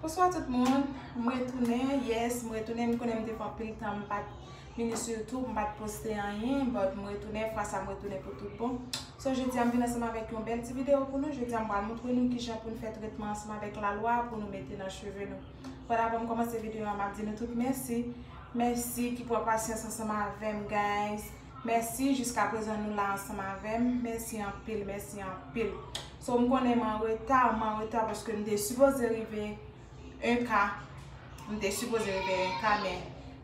Bonsoir tout le monde. Moi retourner, yes, moi retourner, me connais me faire pile temps pas venir sur YouTube, pas poster rien, but moi retourner face à moi retourner pour tout bon. So je dis à venir ensemble avec une belle petite vidéo pour nous. Je dis à va montrer nous qui pour nous faire traitement ensemble avec la loi pour nous mettre dans les cheveux nous. Voilà, avant de commencer la vidéo, on m'a dit nous toutes merci. Merci qui pour patience ensemble avec moi guys. Merci jusqu'à présent nous là ensemble avec. Merci en pile, merci en pile. So me connais en retard parce que nous était supposé arriver 1K, on était supposé arriver 1K,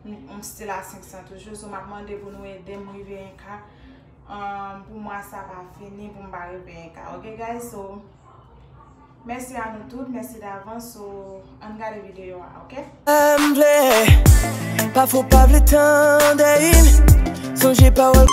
mais on still à 500 toujours. So, m'a demandé pour nous aider à arriver 1K. Pour moi, ça va finir pour me arriver 1K. Ok, guys? So, merci à nous toutes, merci d'avance. So, on regarde la vidéo, ok? Pas faut pas le temps d'aller, songez pas au.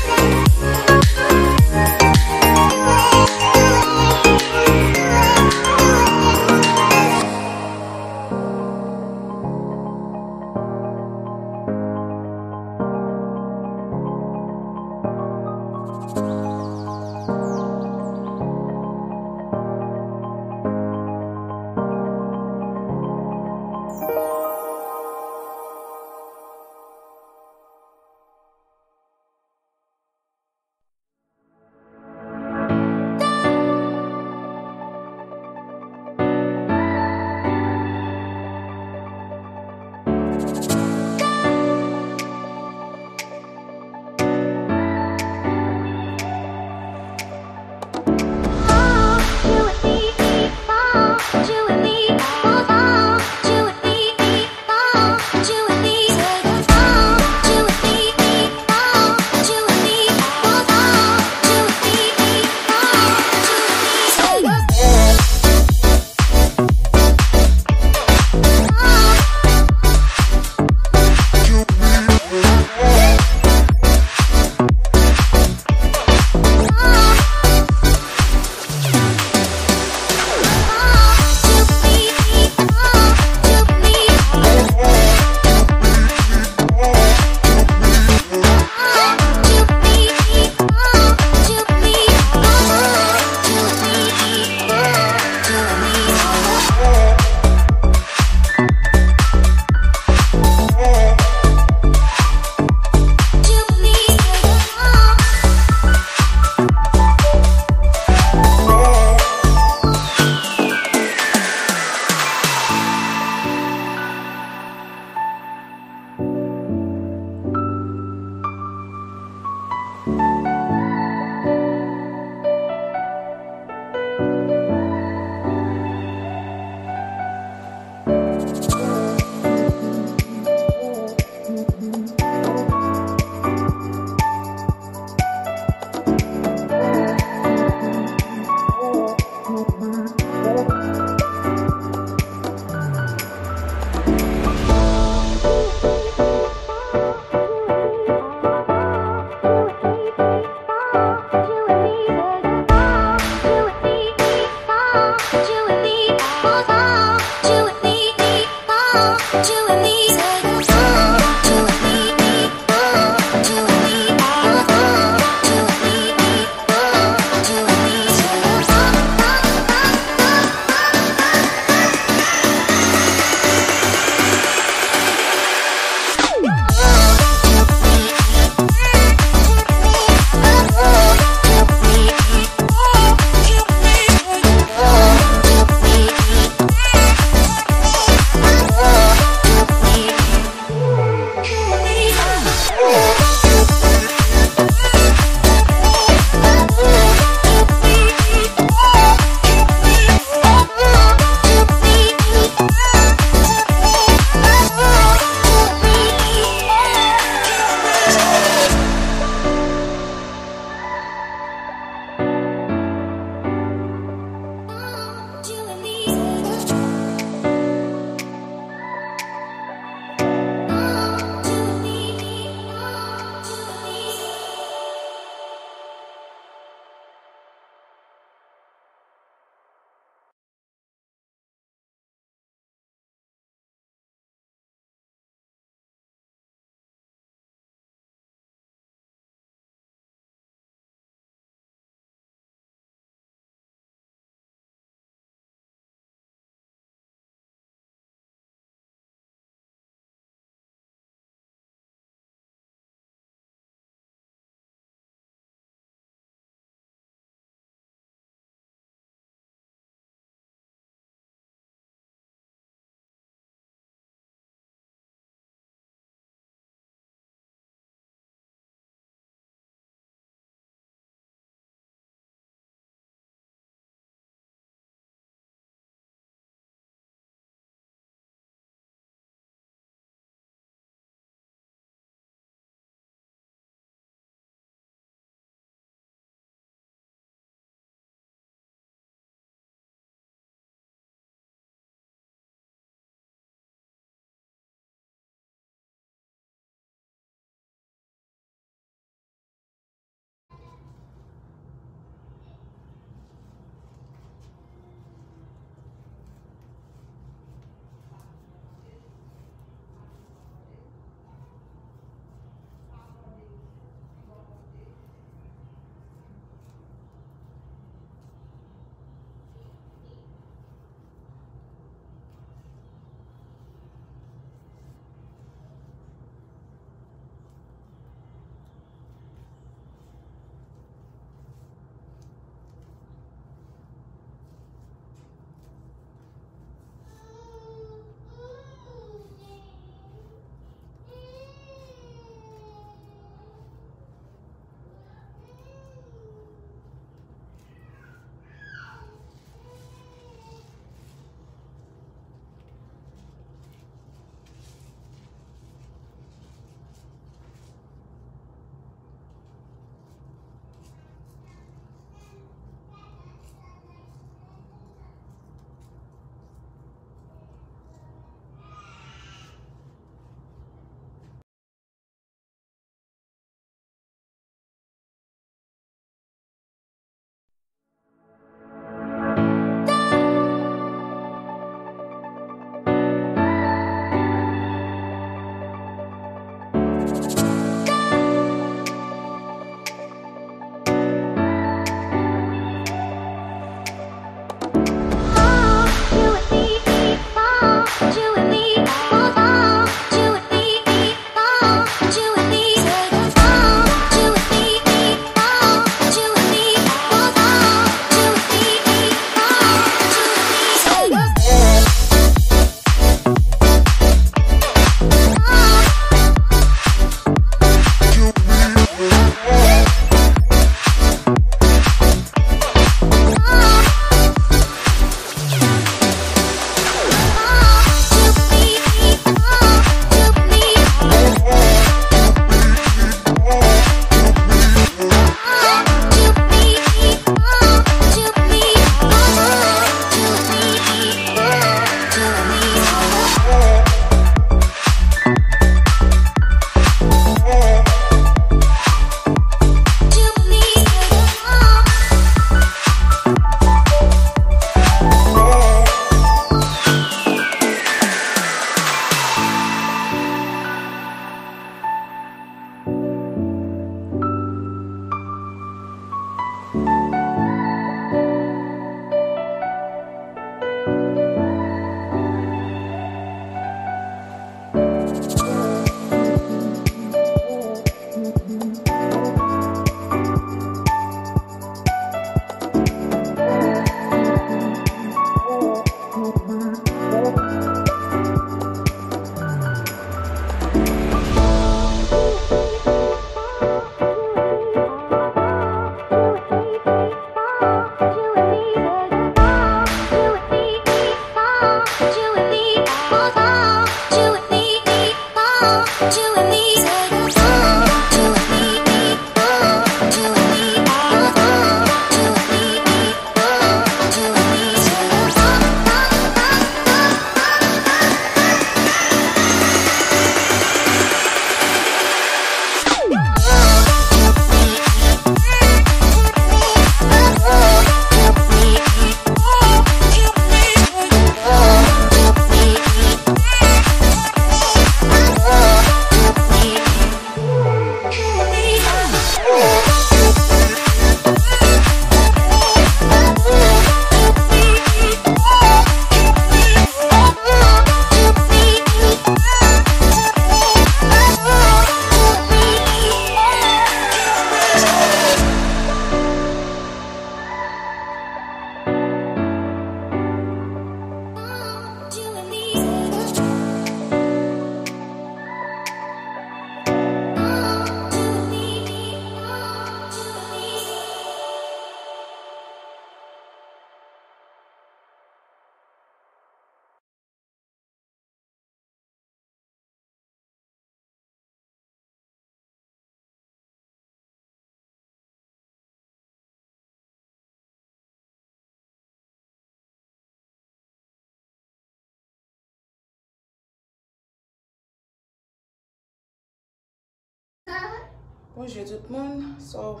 Bonjour tout le monde. So,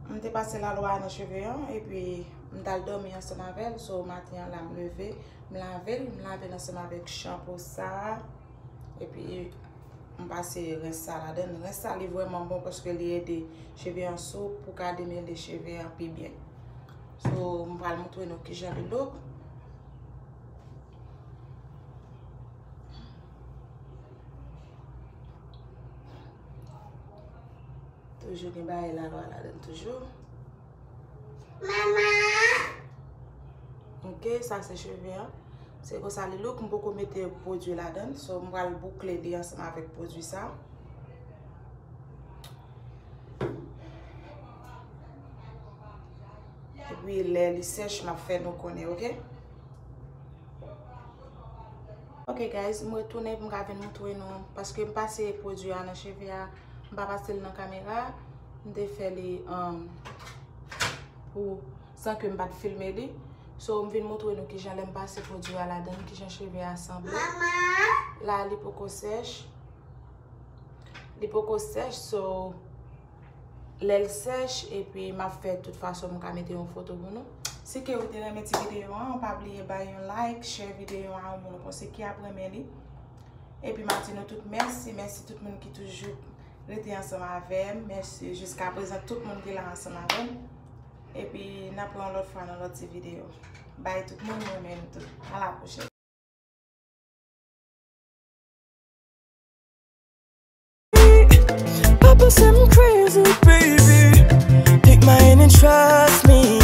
je suis passé la loi dans les cheveux et puis je suis dormi ensemble avec. So, matin, là, je me lever, je me laver ensemble avec shampoing ça. Et puis, je passe rince ça là-dedans. Rince ça est vraiment bon parce que il aide les cheveux en soupe pour garder les cheveux un peu bien. So, je vais vous montrer qui j'ai le look. Toujours des bails là-dedans, toujours. Maman! Ok, ça c'est cheveux. C'est comme ça le look. Je peux mettre le produit là-dedans. So, je vais le boucler ensemble avec le produit ça. Et puis, les sèches, je vais nous connaître, ok? Ok, guys, je vais retourner pour vous montrer parce que je passe le produit dans les cheveux. Je vais passer dans la caméra. Je vais faire les pour sans que je ne filme. So, je vais vous montrer que j'aime passer le produit à la donne, que j'ai cheveux assemblés. Là, les pocos sèches. Les pocos sèches, so, l'aile sèche et puis je fait de toute façon, je vais mettre une photo pour nous. Si vous avez aimé cette vidéo, on pas oublier de un like, share la vidéo à vous pour ceux qui apprécient. Et puis, maintenant, tout merci tout le monde qui toujours rester ensemble avec moi. Merci jusqu'à présent tout le monde qui est là ensemble avec moi. Et puis, nous apprenons l'autre fois dans l'autre vidéo. Bye tout le monde, à la prochaine. Papa said I'm crazy, baby. Take my hand and trust me.